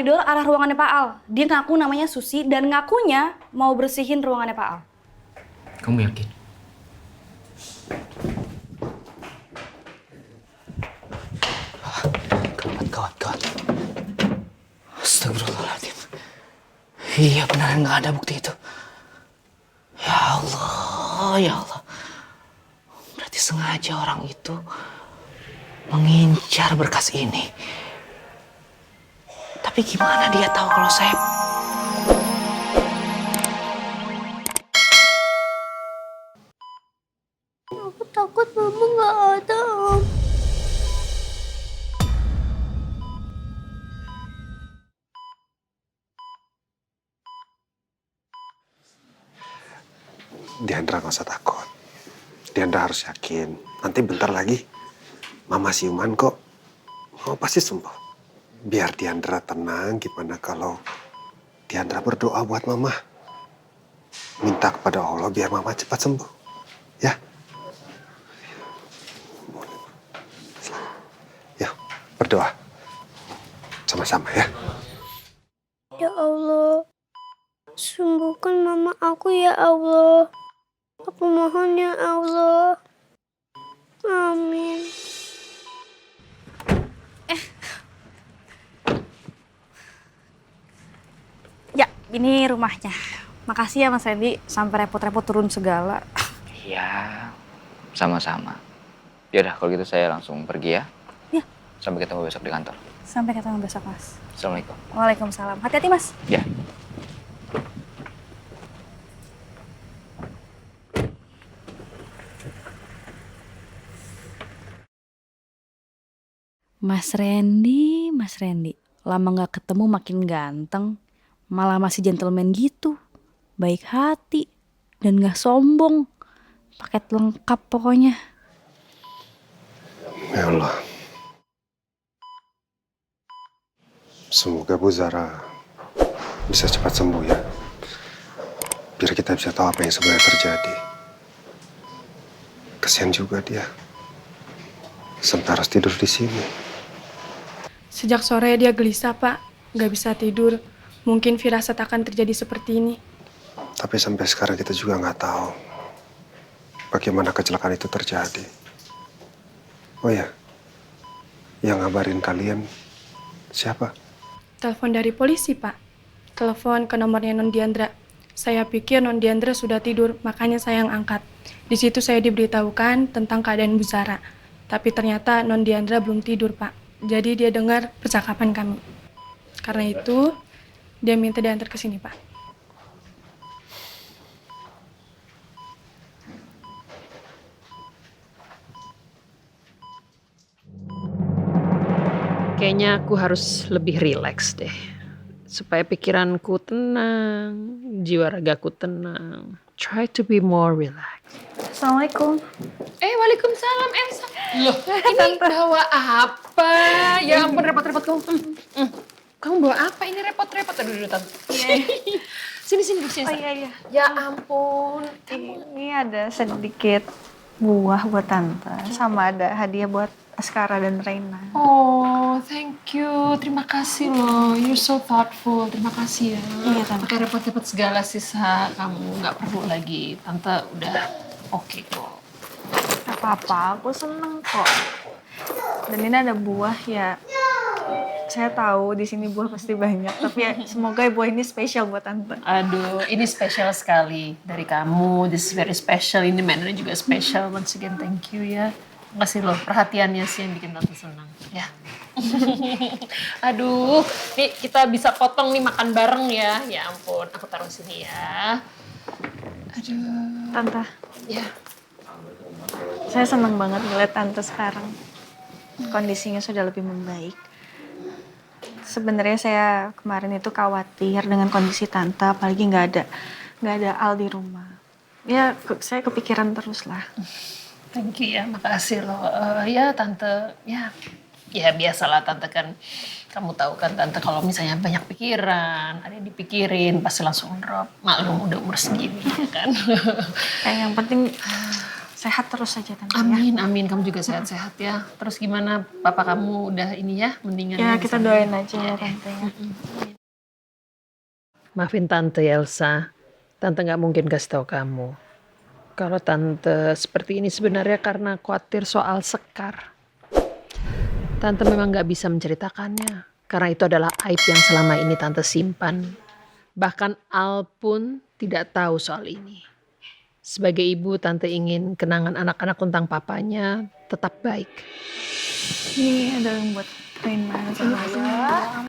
koridor arah ruangannya Pak Al. Dia ngaku namanya Susi dan ngakunya mau bersihin ruangannya Pak Al. Kamu yakin? Gawat. Astagfirullahaladzim. Iya beneran nggak ada bukti itu. Ya Allah. Berarti sengaja orang itu mengincar berkas ini. Tapi gimana dia tahu kalau saya... Aku takut mama nggak ada, Om. Diandra gak usah takut. Diandra harus yakin. Nanti bentar lagi Mama siuman kok. Mama pasti sembuh. Biar Diandra tenang, gimana kalau Diandra berdoa buat Mama. Minta kepada Allah biar Mama cepat sembuh. Ya? Yuk, berdoa. Sama-sama ya. Ya Allah, sembuhkan mama aku ya Allah. Aku mohon ya Allah. Amin. Ya, ini rumahnya. Makasih ya Mas Randy, sampai repot-repot turun segala. Iya, sama-sama. Yaudah kalau gitu saya langsung pergi ya. Ya. Sampai ketemu besok di kantor. Sampai ketemu besok Mas. Assalamualaikum. Waalaikumsalam. Hati-hati Mas. Ya. Mas Randy. Lama gak ketemu makin ganteng. Malah masih gentleman gitu. Baik hati. Dan gak sombong. Paket lengkap pokoknya. Ya Allah. Semoga Bu Zara bisa cepat sembuh ya. Biar kita bisa tahu apa yang sebenarnya terjadi. Kasihan juga dia. Sampai harus tidur di sini. Sejak sore dia gelisah, Pak. Nggak bisa tidur. Mungkin firasat akan terjadi seperti ini. Tapi sampai sekarang kita juga nggak tahu bagaimana kecelakaan itu terjadi. Oh ya, yang ngabarin kalian siapa? Telepon dari polisi, Pak. Telepon ke nomornya Non Diandra. Saya pikir Non Diandra sudah tidur, makanya saya yang angkat. Di situ saya diberitahukan tentang keadaan Bu Zara. Tapi ternyata Non Diandra belum tidur, Pak. Jadi dia dengar percakapan kami. Karena itu, dia minta diantar ke sini, Pak. Kayaknya aku harus lebih rileks deh. Supaya pikiranku tenang, jiwa ragaku tenang. Try to be more relaxed. Assalamualaikum. Waalaikumsalam Elsa. Loh, ini bawa apa? Ya ampun repot-repot kamu. Kamu bawa apa? Ini repot-repot. Aduh, Tante. Sini duduk sini. Oh iya. Ya ampun. Ini ada sedikit buah buat tante, sama ada hadiah buat Askara dan Reina. Oh, thank you. Terima kasih loh. You're so thoughtful. Terima kasih ya. Iya, Tante. Pakai repot-repot segala sisa kamu nggak perlu lagi. Tante udah oke kok. Gak apa-apa, aku seneng kok. Dan ini ada buah ya. Saya tahu di sini buah pasti banyak, tapi ya semoga buah ini spesial buat tante. Aduh, ini spesial sekali dari kamu. This is very special. Ini mainannya juga spesial. Once again, thank you ya. Makasih loh, perhatiannya sih yang bikin tante senang. Ya. Aduh, nih kita bisa potong nih makan bareng ya. Ya ampun, aku taruh sini ya. Aduh. Tante, Ya. saya seneng banget ngeliat tante sekarang. Kondisinya sudah lebih membaik. Sebenarnya saya kemarin itu khawatir dengan kondisi tante, apalagi nggak ada Al di rumah. Ya, saya kepikiran terus lah. Thank you ya, makasih loh. Ya tante, ya biasalah tante kan. Kamu tahu kan tante kalau misalnya banyak pikiran, ada yang dipikirin, pasti langsung drop. Maklum udah umur segini ya kan. Yang penting sehat terus saja Tante ya. Amin, amin. Kamu juga sehat-sehat ya. Terus gimana? Papa kamu udah ini ya, mendingan Ya, di kita sana? doain aja ya Tante ya. Maafin Tante Elsa, Tante nggak mungkin kasih tahu kamu. Kalau Tante seperti ini sebenarnya karena khawatir soal Sekar. Tante memang nggak bisa menceritakannya, karena itu adalah aib yang selama ini Tante simpan. Bahkan Al pun tidak tahu soal ini. Sebagai ibu, Tante ingin kenangan anak-anak tentang papanya tetap baik. Ini ada yang buat Rena sama Ayah.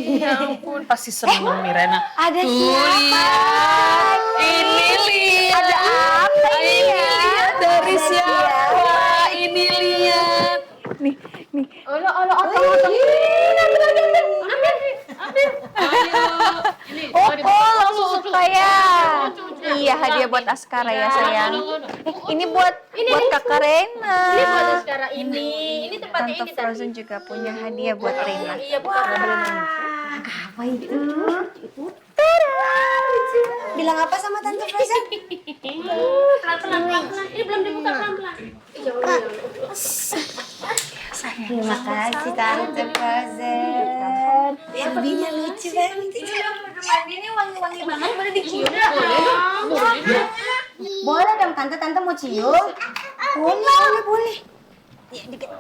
Ya ampun, pasti seneng nih Rena. Ada Tuh, siapa? lihat. Ini lihat. Ada apa ini Ini ya? lihat dari Ada siapa? Ini lihat. Nih. Ayo. Langsung suka ya. Iya, hadiah buat Askara ya sayang. Ini buat Kakak Rena. Ini buat sekarang ini. Ini tempatnya Tante ini Frozen juga punya hadiah buat Rena. Iya, bukan. Apa itu? Bilang apa sama Tante Frozen? Pelan-pelan. Ini belum dibuka pelan-pelan. Terima kasih Tante Frozen. Babynya lucu banget. Ini wangi-wangi banget. Boleh dicium? Boleh dong Tante. Tante mau cium? Boleh. Ya, dikit.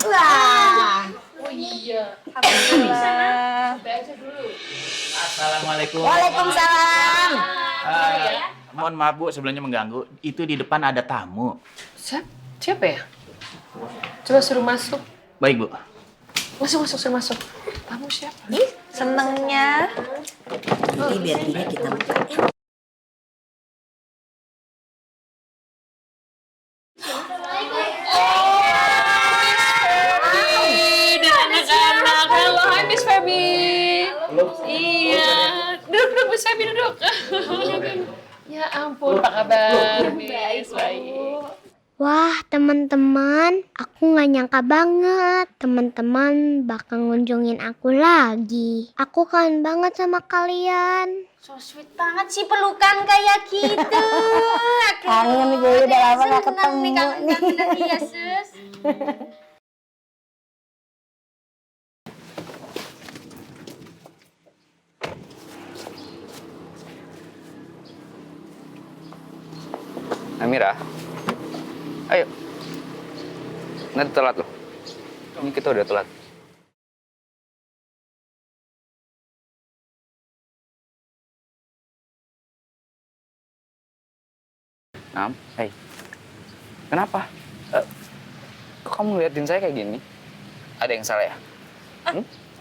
Wah. Oh iya. Alhamdulillah. Assalamualaikum. Waalaikumsalam. Mohon maaf Bu, sebelumnya mengganggu. Itu di depan ada tamu. Siapa ya? Coba suruh masuk. Baik Bu. Suruh masuk. Kamu siapa? Senengnya. Dan anak-anak. Halo, hai Miss Feby. Iya. Duduk Miss Feby, duduk. Ya ampun, apa kabar? Miss, baik. Wah, teman-teman, aku nggak nyangka banget teman-teman bakal ngunjungin aku lagi. Aku kangen banget sama kalian. So sweet banget sih pelukan kayak gitu. Kangen gue udah lama gak ketemu nih. Iya, Sus. Amira, ayo. Nanti telat loh. Ini kita udah telat. Hey, kenapa? Kok kamu ngeliatin saya kayak gini? Ada yang salah ya?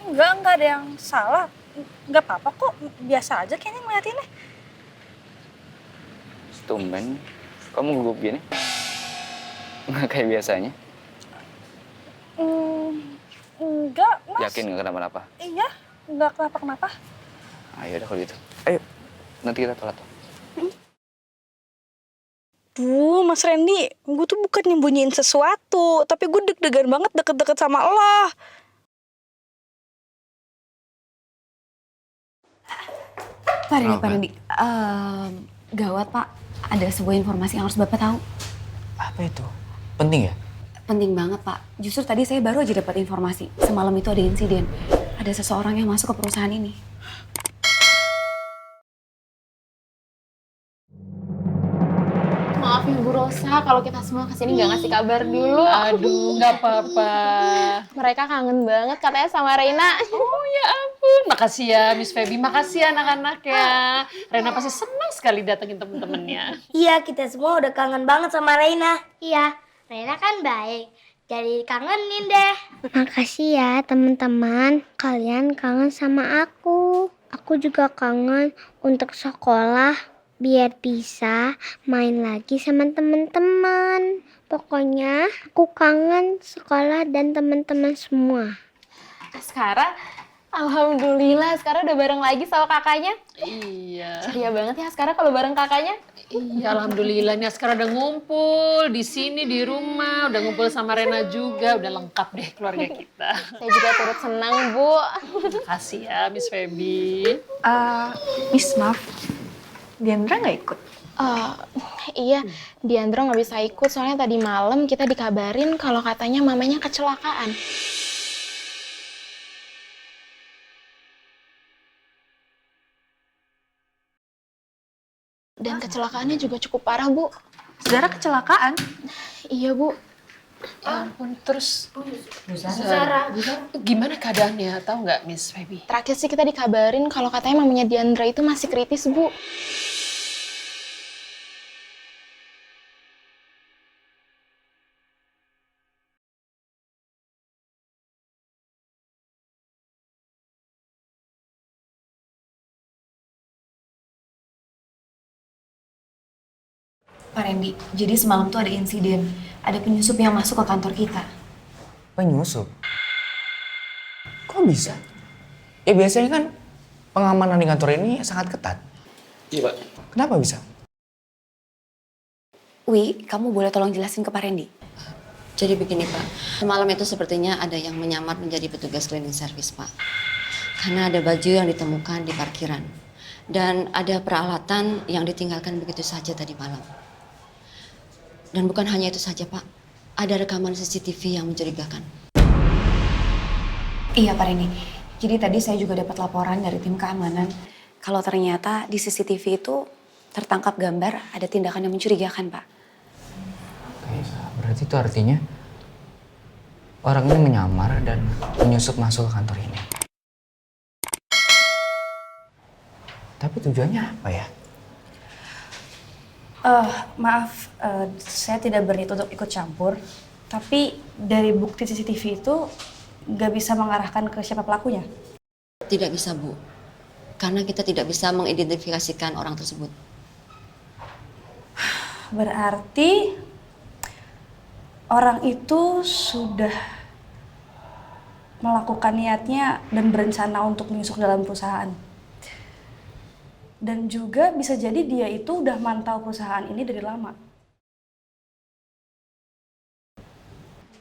Enggak ada yang salah. Enggak apa-apa kok, biasa aja kayaknya ngeliatinnya. Tumben, kamu gugup gini? Nggak kayak biasanya? Enggak, Mas. Yakin nggak kenapa-napa? Iya, enggak kenapa-kenapa. Ayo udah kalau gitu. Ayo, nanti kita telat. Duh, Mas Randy, gue tuh bukan nyembunyiin sesuatu, tapi gue deg-degan banget deket-deket sama lo. Pak Randy, gawat Pak, ada sebuah informasi yang harus Bapak tahu. Apa itu? Penting ya? Penting banget Pak, justru tadi saya baru aja dapat informasi, semalam itu ada insiden. Ada seseorang yang masuk ke perusahaan ini. Maafin Bu Rosa kalau kita semua kesini nggak ngasih kabar dulu. Aduh, nggak apa-apa. Mereka kangen banget katanya sama Reina. Oh ya ampun, makasih ya Miss Feby, makasih ya anak-anak ya. Rena pasti senang sekali datengin temen-temennya. Iya, kita semua udah kangen banget sama Reina. Iya, Reina kan baik. Jadi kangenin deh. Makasih ya teman-teman. Kalian kangen sama aku. Aku juga kangen untuk sekolah. Biar bisa main lagi sama teman-teman. Pokoknya aku kangen sekolah dan teman-teman semua. Sekarang, alhamdulillah sekarang udah bareng lagi sama kakaknya. Iya. Ceria banget ya sekarang kalau bareng kakaknya. Iya, alhamdulillah nih sekarang udah ngumpul di sini di rumah, udah ngumpul sama Rena juga, udah lengkap deh keluarga kita. Saya juga turut senang, Bu. Makasih ya Miss Feby. Miss, maaf. Diandra nggak ikut? Eh, iya, Diandra nggak bisa ikut soalnya tadi malam kita dikabarin kalau katanya mamanya kecelakaan. Dan kecelakaannya juga cukup parah, Bu. Zara kecelakaan? Iya, Bu. Ya ampun, terus Zara, gimana keadaannya? Tahu nggak, Miss Feby? Terakhir sih kita dikabarin kalau katanya mamanya Diandra itu masih kritis, Bu. Pak Randy, jadi semalam tuh ada insiden. Ada penyusup yang masuk ke kantor kita. Penyusup? Kok bisa? Ya biasanya kan pengamanan di kantor ini sangat ketat. Iya, Pak. Kenapa bisa? Wi, kamu boleh tolong jelasin ke Pak Randy? Jadi begini Pak, semalam itu sepertinya ada yang menyamar menjadi petugas cleaning service Pak. Karena ada baju yang ditemukan di parkiran. Dan ada peralatan yang ditinggalkan begitu saja tadi malam. Dan bukan hanya itu saja Pak, ada rekaman CCTV yang mencurigakan. Iya Pak Randy, jadi tadi saya juga dapat laporan dari tim keamanan. Kalau ternyata di CCTV itu tertangkap gambar ada tindakan yang mencurigakan Pak. Berarti itu artinya orang ini menyamar dan menyusup masuk ke kantor ini. Tapi tujuannya apa ya? Maaf, saya tidak berniat untuk ikut campur. Tapi dari bukti CCTV itu nggak bisa mengarahkan ke siapa pelakunya. Tidak bisa Bu, karena kita tidak bisa mengidentifikasikan orang tersebut. Berarti orang itu sudah melakukan niatnya dan berencana untuk menyusup dalam perusahaan. Dan juga bisa jadi dia itu udah mantau perusahaan ini dari lama.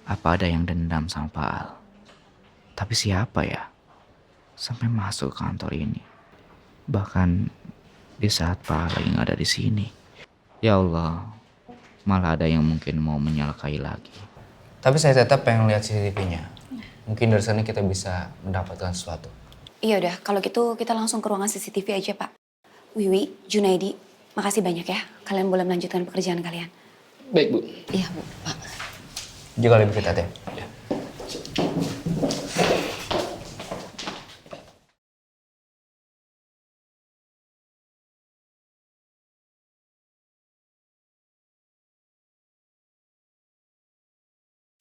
Apa ada yang dendam sama Pak Al? Tapi siapa ya? Sampai masuk ke kantor ini. Bahkan di saat Pak Al lagi nggak ada di sini. Ya Allah, malah ada yang mungkin mau menyalakai lagi. Tapi saya tetap pengen lihat CCTV-nya. Mungkin dari sana kita bisa mendapatkan sesuatu. Iya udah, kalau gitu kita langsung ke ruangan CCTV aja Pak. Wiwi, Junaidi, makasih banyak ya. Kalian boleh melanjutkan pekerjaan kalian. Baik, Bu. Iya Bu, Pak. Jaga lebih ketat ya.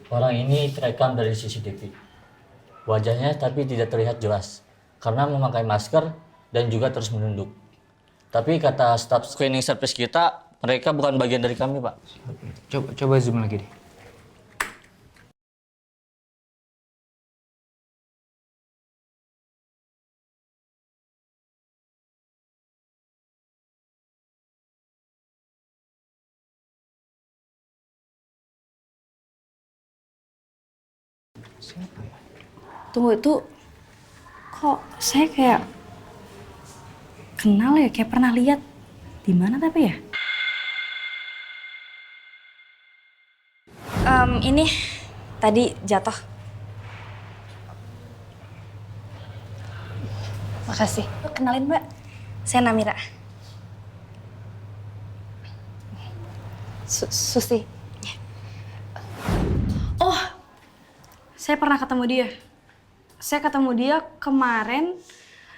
Orang ini terekam dari CCTV. Wajahnya tapi tidak terlihat jelas karena memakai masker dan juga terus menunduk. Tapi kata staf cleaning service kita, mereka bukan bagian dari kami, Pak. Coba zoom lagi deh. Siapa ya? Tunggu, itu kok saya kayak kenal ya, kayak pernah lihat. Di mana tapi ya? Ini tadi jatuh. Makasih. Kenalin Mbak, saya Namira. Susi. Oh, saya pernah ketemu dia. Saya ketemu dia kemarin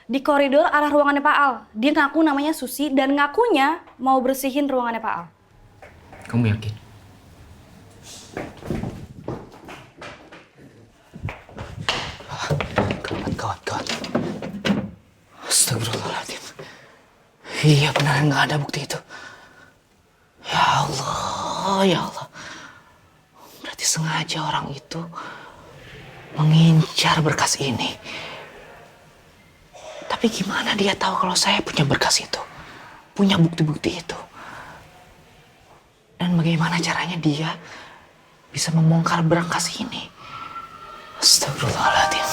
di koridor arah ruangannya Pak Al. Dia ngaku namanya Susi dan ngakunya mau bersihin ruangannya Pak Al. Kamu yakin? Gawat. Astagfirullahaladzim. Iya benar nggak ada bukti itu. Ya Allah. Berarti sengaja orang itu mengincar berkas ini. Tapi gimana dia tahu kalau saya punya berkas itu? Punya bukti-bukti itu? Dan bagaimana caranya dia bisa membongkar berkas ini? Astagfirullahaladzim.